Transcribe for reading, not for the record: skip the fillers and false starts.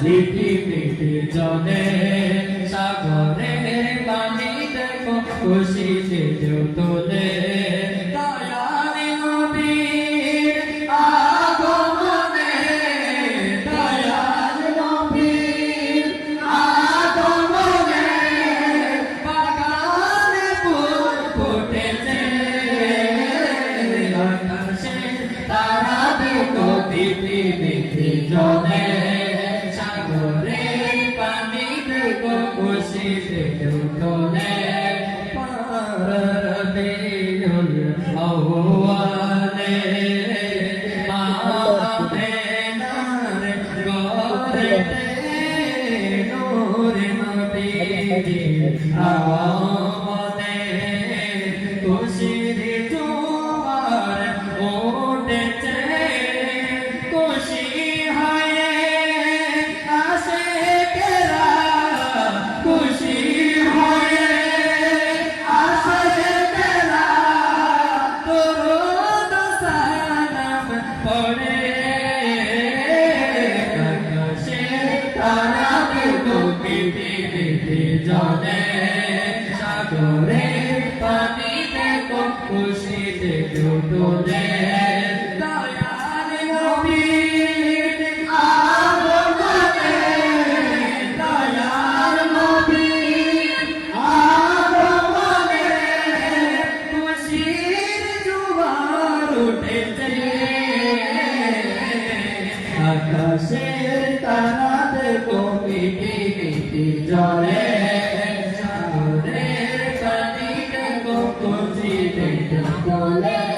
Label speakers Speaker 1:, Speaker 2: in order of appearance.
Speaker 1: লিপি লিপি জলে সাগরের পানি দেখো খুশিতে ঢেউ তোলে দয়াল নবীর আগমনে দয়াল নবীর আগমনে বাগানে ফুল ফুটেছে আকাশে তারা দেখো লিপি লিপি জলে সাগরের পানি দেখো খুশিতে ঢেউ তোলে পারবিনুল আউয়ালে আমেনার ঘরেতে নূর নবীর আমলে খুশির জোয়ার উঠেছে খুশি হয়ে আশিকেরা খুশি হয়ে আশিকেরা দরুদ সালাম পড়ে আকাশে তারা দেখো লিপি লিপি জলে সাগরের পানি দেখো খুশিতে ঢেউ তোলে দয়াল নবীর আগমনে দয়াল নবীর আগমনে খুশির জোয়ার উঠেছে আকাশের তারা দেখো লিপি লিপি জলে সাগরের পানি দেখো খুশিতে ঢেউ তোলে